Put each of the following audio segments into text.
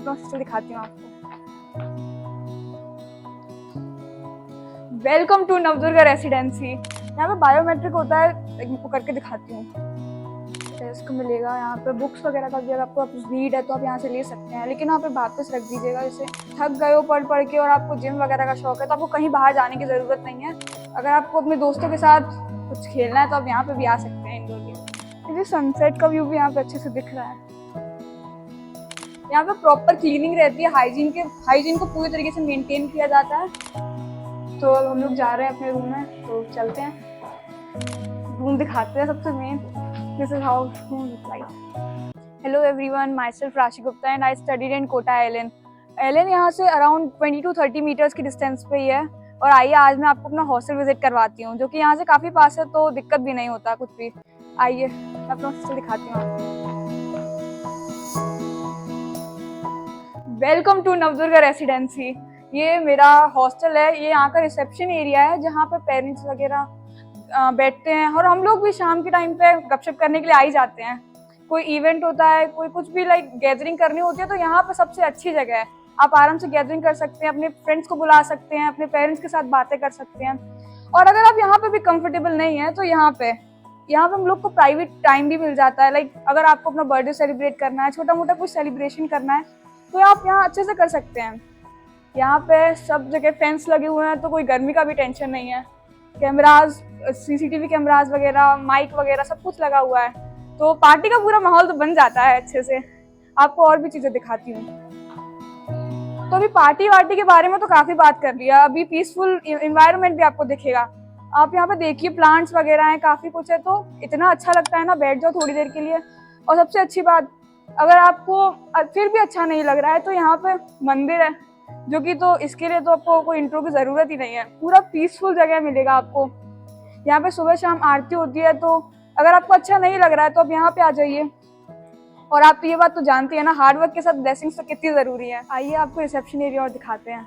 अपना सिस्टम दिखाती हूँ आपको। Welcome to Navdurga residency. यहाँ पे बायोमेट्रिक होता है, वो करके दिखाती हूँ। डेस्क मिलेगा यहाँ पे, बुक्स वगैरह का भी अगर आपको नीड है तो आप यहाँ से ले सकते हैं, लेकिन यहाँ पे वापस रख दीजिएगा। जैसे थक गए हो पढ़ पढ़ के और आपको जिम वगैरह का शौक है तो आपको कहीं बाहर जाने की ज़रूरत नहीं है। अगर आपको अपने दोस्तों के साथ कुछ खेलना है तो आप यहाँ पे भी आ सकते हैं इंडोर गेम। ये सनसेट का व्यू भी यहाँ पे अच्छे से दिख रहा है। यहाँ पे प्रॉपर क्लीनिंग रहती है, हाइजीन को पूरी तरीके से मेंटेन किया जाता है। तो अब हम लोग जा रहे हैं अपने रूम में, तो चलते हैं, रूम दिखाते हैं। सबसे main, this is how room look like. Hello everyone, myself Rashi Gupta and I studied in Kota Allen. Allen यहाँ से अराउंड 20 to 30 मीटर्स की डिस्टेंस पे ही है। और आइए आज मैं आपको अपना हॉस्टल विजिट करवाती हूँ, जो कि यहाँ से काफ़ी पास है, तो दिक्कत भी नहीं होता कुछ भी। आइए मैं अपना हॉस्टल दिखाती हूँ आपको। Welcome to Navdurga residency. ये मेरा हॉस्टल है, ये यहाँ का रिसेप्शन एरिया है जहाँ पे पेरेंट्स वगैरह बैठते हैं, और हम लोग भी शाम के टाइम पे गपशप करने के लिए आ ही जाते हैं। कोई इवेंट होता है, कोई कुछ भी लाइक गैदरिंग करनी होती है, तो यहाँ पे सबसे अच्छी जगह है। आप आराम से गैदरिंग कर सकते हैं, अपने फ्रेंड्स को बुला सकते हैं, अपने पेरेंट्स के साथ बातें कर सकते हैं। और अगर आप यहाँ पे भी कंफर्टेबल नहीं है तो यहाँ पे हम लोग को प्राइवेट टाइम भी मिल जाता है। लाइक अगर आपको अपना बर्थडे सेलिब्रेट करना है, छोटा मोटा कुछ सेलिब्रेशन करना है, तो आप यहाँ अच्छे से कर सकते हैं। यहाँ पे सब जगह फेंस लगे हुए हैं, तो कोई गर्मी का भी टेंशन नहीं है। कैमराज, सीसीटीवी कैमराज वगैरह, माइक वगैरह सब कुछ लगा हुआ है, तो पार्टी का पूरा माहौल तो बन जाता है अच्छे से। आपको और भी चीज़ें दिखाती हूँ। तो अभी पार्टी वार्टी के बारे में तो काफ़ी बात कर लिया, अभी पीसफुल इन्वायरमेंट भी आपको दिखेगा। आप यहाँ पे देखिए, प्लांट्स वगैरह हैं, काफ़ी कुछ है, तो इतना अच्छा लगता है ना, बैठ जाओ थोड़ी देर के लिए। और सबसे अच्छी बात, अगर आपको फिर भी अच्छा नहीं लग रहा है तो यहाँ पे मंदिर है, जो कि तो इसके लिए तो आपको कोई इंट्रो की ज़रूरत ही नहीं है। पूरा पीसफुल जगह मिलेगा आपको। यहाँ पे सुबह शाम आरती होती है, तो अगर आपको अच्छा नहीं लग रहा है तो आप यहाँ पे आ जाइए। और आप ये बात तो जानती है ना, हार्ड वर्क के साथ ब्लेसिंग्स तो कितनी ज़रूरी है। आइए आपको रिसेप्शन एरिया और दिखाते हैं।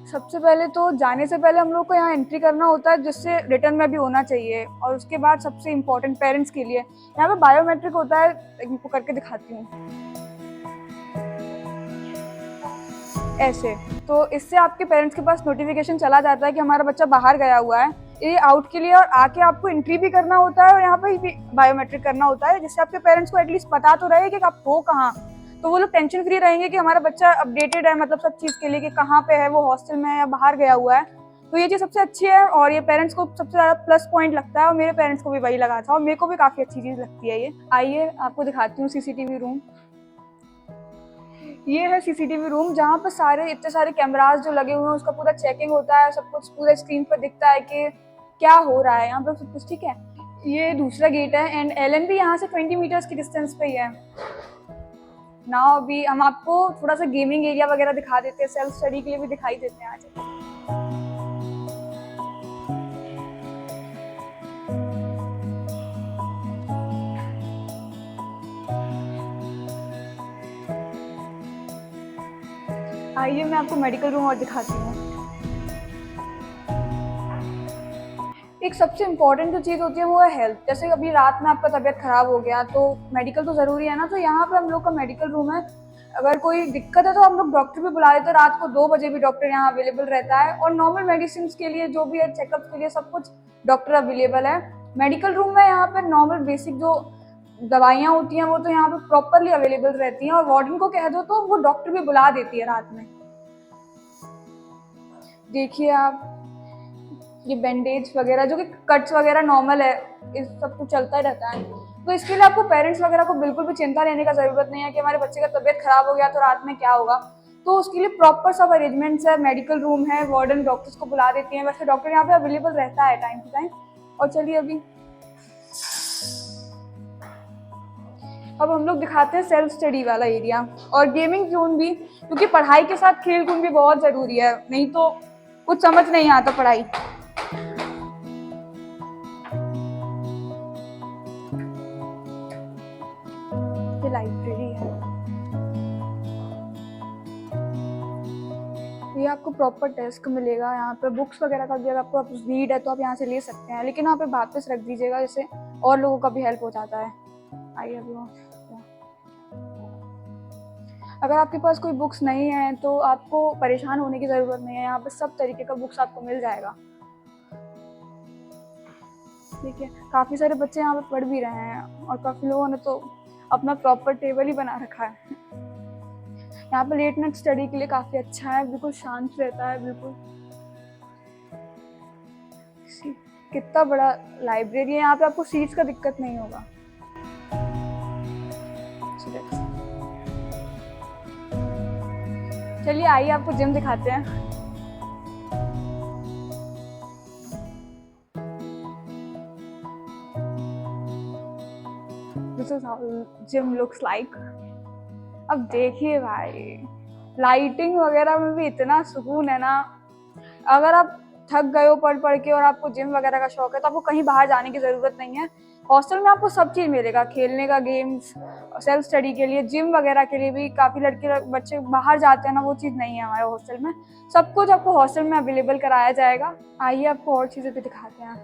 सबसे पहले तो जाने से पहले हम लोग को यहाँ एंट्री करना होता है, जिससे रिटर्न में भी होना चाहिए। और उसके बाद सबसे इम्पोर्टेंट पेरेंट्स के लिए यहाँ पे बायोमेट्रिक होता है, इनको करके दिखाती हूँ ऐसे। तो इससे आपके पेरेंट्स के पास नोटिफिकेशन चला जाता है कि हमारा बच्चा बाहर गया हुआ है, ये आउट के लिए। और आके आपको एंट्री भी करना होता है और यहाँ पे भी बायोमेट्रिक करना होता है, जिससे आपके पेरेंट्स को एटलीस्ट पता तो रहे कि आप हो कहाँ। तो वो लोग टेंशन फ्री रहेंगे कि हमारा बच्चा अपडेटेड है, मतलब सब चीज़ के लिए, कि कहाँ पे है, वो हॉस्टल में है या बाहर गया हुआ है। तो ये चीज़ सबसे अच्छी है, और ये पेरेंट्स को सबसे ज़्यादा प्लस पॉइंट लगता है, और मेरे पेरेंट्स को भी वही लगा था, और मेरे को भी काफ़ी अच्छी चीज़ लगती है ये। आइए आपको दिखाती हूँ सीसीटीवी रूम। ये है सीसीटीवी रूम, जहाँ पर इतने सारे कैमरास जो लगे हुए हैं, उसका पूरा चेकिंग होता है, सब कुछ पूरे स्क्रीन पर दिखता है कि क्या हो रहा है यहाँ पर, सब कुछ ठीक है। ये दूसरा गेट है, एंड एलन भी यहाँ से 20 मीटर्स की डिस्टेंस पे ही है। नाउ अभी हम आपको थोड़ा सा गेमिंग एरिया वगैरह दिखा देते हैं, सेल्फ स्टडी के लिए भी दिखाई देते हैं आज। आइए मैं आपको मेडिकल रूम और दिखाती हूँ। एक सबसे इम्पॉर्टेंट जो चीज़ होती है वो है हेल्थ। जैसे अभी रात में आपका तबीयत खराब हो गया तो मेडिकल तो ज़रूरी है ना, तो यहाँ पे हम लोग का मेडिकल रूम है। अगर कोई दिक्कत है तो हम लोग डॉक्टर भी बुला लेते हैं, रात को 2 बजे भी डॉक्टर यहाँ अवेलेबल रहता है। और नॉर्मल मेडिसिन के लिए जो भी है, चेकअप के लिए सब कुछ डॉक्टर अवेलेबल है मेडिकल रूम में। यहाँ पर नॉर्मल बेसिक जो दवाइयाँ होती हैं वो तो यहाँ पे प्रॉपरली अवेलेबल रहती हैं, और वार्डन को कह दो तो वो डॉक्टर भी बुला देती है रात में। देखिए आप, ये बैंडेज वगैरह, जो कि कट्स वगैरह नॉर्मल है, इस सब कुछ चलता ही रहता है। तो इसके लिए आपको पेरेंट्स वगैरह को बिल्कुल भी चिंता लेने का ज़रूरत नहीं है कि हमारे बच्चे का तबीयत खराब हो गया तो रात में क्या होगा। तो उसके लिए प्रॉपर सब अरेंजमेंट्स है, मेडिकल रूम है, वार्डन डॉक्टर्स को बुला देती हैं। वैसे डॉक्टर यहाँ पे अवेलेबल रहता है टाइम टू टाइम। और चलिए अब हम लोग दिखाते हैं सेल्फ स्टडी वाला एरिया और गेमिंग जोन भी, क्योंकि पढ़ाई के साथ खेल कूद भी बहुत ज़रूरी है, नहीं तो कुछ समझ नहीं आता पढ़ाई। ये लाइब्रेरी है, ये आपको प्रॉपर डेस्क मिलेगा। यहाँ पे बुक्स वगैरह का भी अगर आपको नीड है तो आप यहाँ से ले सकते हैं, लेकिन यहाँ पे वापस रख दीजिएगा, जिससे और लोगों का भी हेल्प हो जाता है। आइए अभी अगर आपके पास कोई बुक्स नहीं है तो आपको परेशान होने की ज़रूरत नहीं है, यहाँ पे सब तरीके का बुक्स आपको मिल जाएगा। ठीक है, काफ़ी सारे बच्चे यहाँ पे पढ़ भी रहे हैं और काफ़ी लोगों ने तो अपना प्रॉपर टेबल ही बना रखा है। यहाँ पे लेट नाइट स्टडी के लिए काफ़ी अच्छा है, बिल्कुल शांत रहता है, बिल्कुल। कितना बड़ा लाइब्रेरी है, यहाँ पे आपको सीट्स का दिक्कत नहीं होगा। चलिए आइए आपको जिम दिखाते हैं। This is how gym looks like. अब देखिए भाई, लाइटिंग वगैरह में भी इतना सुकून है ना। अगर आप थक गए हो पढ़ पढ़ के और आपको जिम वगैरह का शौक है तो आपको कहीं बाहर जाने की ज़रूरत नहीं है। हॉस्टल में आपको सब चीज़ मिलेगा, खेलने का, गेम्स, सेल्फ स्टडी के लिए, जिम वगैरह के लिए भी। काफ़ी लड़के बच्चे बाहर जाते हैं ना, वो चीज़ नहीं है हमारे हॉस्टल में। सब कुछ आपको हॉस्टल में अवेलेबल कराया जाएगा। आइए आपको और चीज़ें भी दिखाते हैं।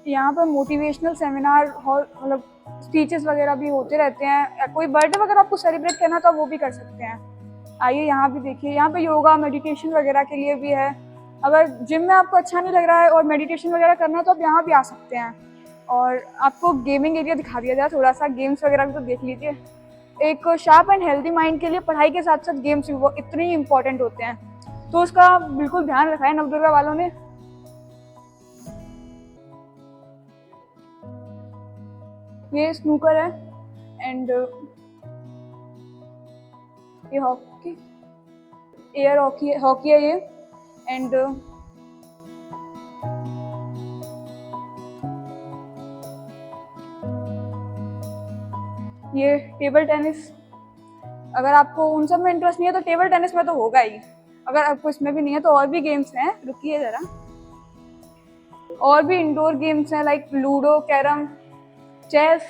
यहाँ पर मोटिवेशनल सेमिनार, मतलब स्पीचेस वगैरह भी होते रहते हैं। कोई बर्थडे वगैरह आपको सेलिब्रेट करना तो आप वो भी कर सकते हैं। आइए यहाँ भी देखिए, यहाँ पे योगा, मेडिटेशन वगैरह के लिए भी है। अगर जिम में आपको अच्छा नहीं लग रहा है और मेडिटेशन वगैरह करना है तो आप यहाँ भी आ सकते हैं। और आपको गेमिंग एरिया दिखा दिया जाए, थोड़ा सा गेम्स वगैरह भी तो देख लीजिए। एक शार्प एंड हेल्दी माइंड के लिए पढ़ाई के साथ साथ गेम्स भी वो इतने ही इम्पोर्टेंट होते हैं, तो उसका बिल्कुल ध्यान रखा है नवदुर्गा वालों ने। ये स्नूकर है एंड ये हॉकी, एयर हॉकी है ये। एंड ये टेबल टेनिस। अगर आपको उन सब में इंटरेस्ट नहीं है तो टेबल टेनिस में तो होगा ही। अगर आपको इसमें भी नहीं है तो और भी गेम्स हैं, रुकिए ज़रा। और भी इंडोर गेम्स हैं लाइक लूडो, कैरम, चेस।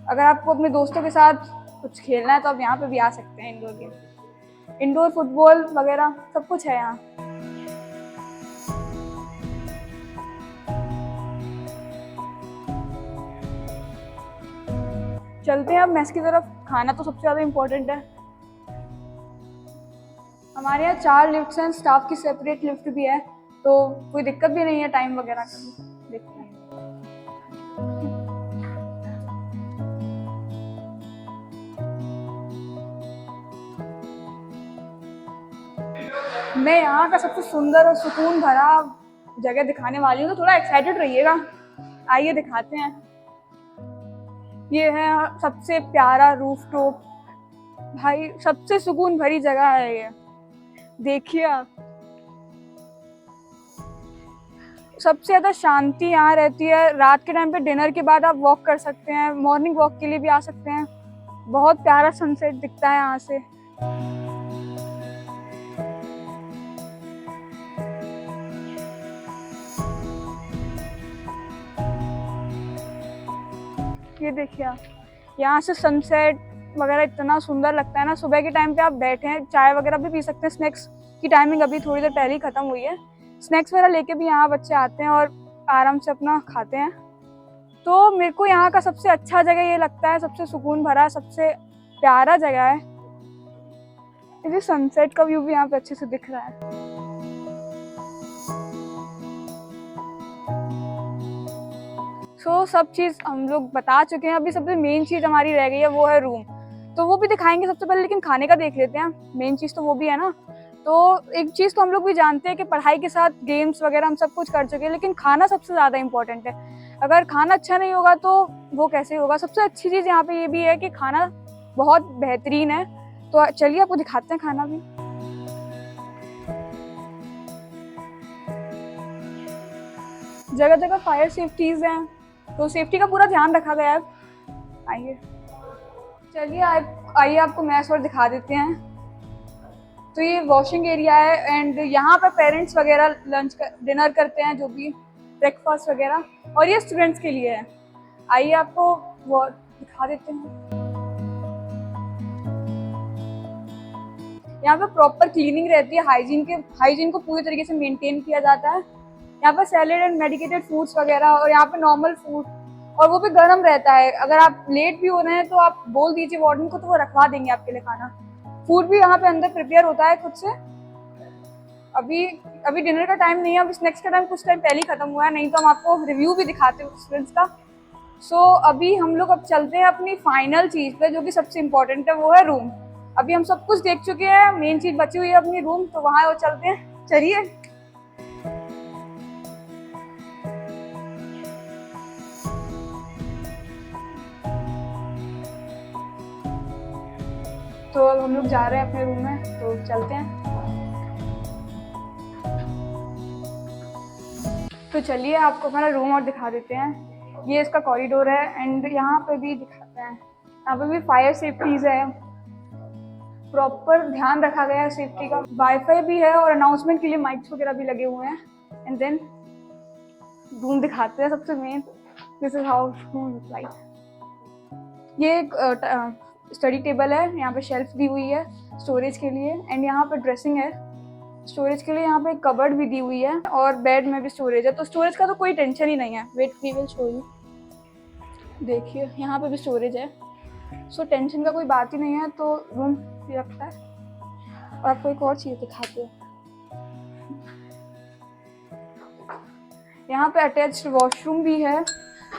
अगर आपको अपने दोस्तों के साथ कुछ खेलना है तो आप यहाँ पे भी आ सकते हैं। इंडोर गेम, इंडोर फुटबॉल वगैरह सब कुछ है यहाँ। चलते हैं अब मेस की तरफ। खाना तो सबसे ज़्यादा इम्पोर्टेंट है। हमारे यहाँ 4 लिफ्ट्स हैं, स्टाफ की सेपरेट लिफ्ट भी है, तो कोई दिक्कत भी नहीं है टाइम वगैरह का भी। देखते हैं। मैं यहाँ का सबसे सुंदर और सुकून भरा जगह दिखाने वाली हूँ, तो थोड़ा एक्साइटेड रहिएगा। आइए दिखाते हैं। ये है सबसे प्यारा रूफटॉप। भाई सबसे सुकून भरी जगह है ये, देखिए आप। सबसे ज़्यादा शांति यहाँ रहती है। रात के टाइम पे डिनर के बाद आप वॉक कर सकते हैं, मॉर्निंग वॉक के लिए भी आ सकते हैं। बहुत प्यारा सनसेट दिखता है यहाँ से। ये देखिए आप, यहाँ से सनसेट वगैरह इतना सुंदर लगता है ना। सुबह के टाइम पे आप बैठे हैं, चाय वगैरह भी पी सकते हैं। स्नैक्स की टाइमिंग अभी थोड़ी देर पहले ही ख़त्म हुई है। स्नैक्स वगैरह लेके भी यहाँ बच्चे आते हैं और आराम से अपना खाते हैं। तो मेरे को यहाँ का सबसे अच्छा जगह ये लगता है, सबसे सुकून भरा, सबसे प्यारा जगह है। ये सनसेट का व्यू भी यहाँ पे अच्छे से दिख रहा है। सब चीज़ हम लोग बता चुके हैं। अभी सबसे मेन चीज़ हमारी रह गई है, वो है रूम। तो वो भी दिखाएंगे सबसे पहले, लेकिन खाने का देख लेते हैं। मेन चीज़ तो वो भी है ना। तो एक चीज़ तो हम लोग भी जानते हैं कि पढ़ाई के साथ गेम्स वगैरह हम सब कुछ कर चुके हैं, लेकिन खाना सबसे ज़्यादा इम्पोर्टेंट है। अगर खाना अच्छा नहीं होगा तो वो कैसे होगा। सबसे अच्छी चीज़ यहाँ पे ये भी है कि खाना बहुत बेहतरीन है। तो चलिए आपको दिखाते हैं खाना भी। जगह जगह फायर सेफ्टीज हैं, तो सेफ्टी का पूरा ध्यान रखा गया है। आइए चलिए आइए आपको मैस और दिखा देते हैं। तो ये वॉशिंग एरिया है एंड यहाँ पर पेरेंट्स वगैरह डिनर करते हैं, जो भी ब्रेकफास्ट वगैरह, और ये स्टूडेंट्स के लिए है। आइए आपको वो दिखा देते हैं। यहाँ पे प्रॉपर क्लीनिंग रहती है, हाइजीन को पूरी तरीके से मेंटेन किया जाता है। यहाँ पर सैलेड एंड मेडिकेटेड फूड्स वगैरह, और यहाँ पे नॉर्मल फूड और वो भी गर्म रहता है। अगर आप लेट भी हो रहे हैं तो आप बोल दीजिए वार्डन को, तो वो रखवा देंगे आपके लिए खाना। फूड भी यहाँ पे अंदर प्रिपेयर होता है खुद से। अभी अभी डिनर का टाइम नहीं है, अभी स्नैक्स का टाइम कुछ टाइम पहले ही खत्म हुआ है, नहीं तो हम आपको रिव्यू भी दिखाते हैं रेस्टोरेंट्स का। सो अभी हम लोग अब चलते हैं अपनी फाइनल चीज़ पे, जो कि सबसे इम्पोर्टेंट है, वो है रूम। अभी हम सब कुछ देख चुके हैं, मेन चीज़ बची हुई है अपनी रूम, तो वहाँ चलते हैं, चलिए। तो अब हम लोग जा रहे हैं अपने रूम में, तो चलते हैं। तो चलिए आपको हमारा रूम और दिखा देते हैं। ये इसका कॉरिडोर है एंड यहाँ पे भी दिखाते हैं, यहाँ पे भी फायर सेफ्टीज है, प्रॉपर ध्यान रखा गया है सेफ्टी का। वाईफाई भी है और अनाउंसमेंट के लिए माइक्स वगैरह भी लगे हुए हैं। एंड देन रूम दिखाते हैं सबसे main, this is how room look like. ये एक स्टडी टेबल है, यहाँ पे शेल्फ दी हुई है स्टोरेज के लिए, एंड यहाँ पे ड्रेसिंग है स्टोरेज के लिए, यहाँ पे कबर्ड भी दी हुई है, और बेड में भी स्टोरेज है, तो स्टोरेज का तो कोई टेंशन ही नहीं है। Wait, we will show you. देखिए यहाँ पे भी स्टोरेज है, सो टेंशन का कोई बात ही नहीं है। तो रूम भी रखता है। और आपको एक और चीज़ दिखाते हैं, यहाँ पे अटैच्ड वॉशरूम भी है,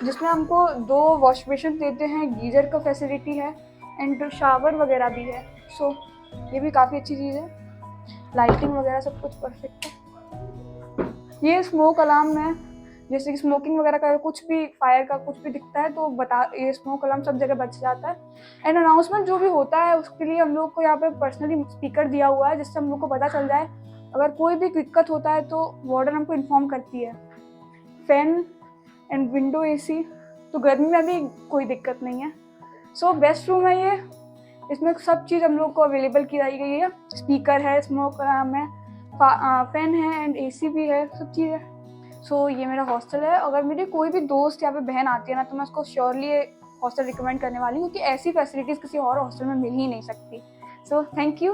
जिसमें हमको 2 वॉश बेसिन देते हैं, गीजर का फैसिलिटी है, एंड शावर वगैरह भी है। सो ये भी काफ़ी अच्छी चीज़ है। लाइटिंग वगैरह सब कुछ परफेक्ट है। ये स्मोक अलार्म है, जैसे कि स्मोकिंग वगैरह का कुछ भी, फायर का कुछ भी दिखता है तो ये स्मोक अलार्म सब जगह बच जाता है। एंड अनाउंसमेंट जो भी होता है उसके लिए हम लोग को यहाँ पे पर्सनली स्पीकर दिया हुआ है, जिससे हम लोग को पता चल जाए अगर कोई भी दिक्कत होता है तो वार्डन हमको इन्फॉर्म करती है। फैन एंड विंडो AC, तो गर्मी में भी कोई दिक्कत नहीं है। सो बेस्ट रूम है ये, इसमें सब चीज़ हम लोग को अवेलेबल की गई है। स्पीकर है, स्मोक अलार्म है, फैन है एंड AC भी है, सब चीज़ है। सो ये मेरा हॉस्टल है। अगर मेरी कोई भी दोस्त या फिर बहन आती है ना, तो मैं उसको श्योरली हॉस्टल रिकमेंड करने वाली हूँ, क्योंकि ऐसी फैसिलिटीज़ किसी और हॉस्टल में मिल ही नहीं सकती। So thank you.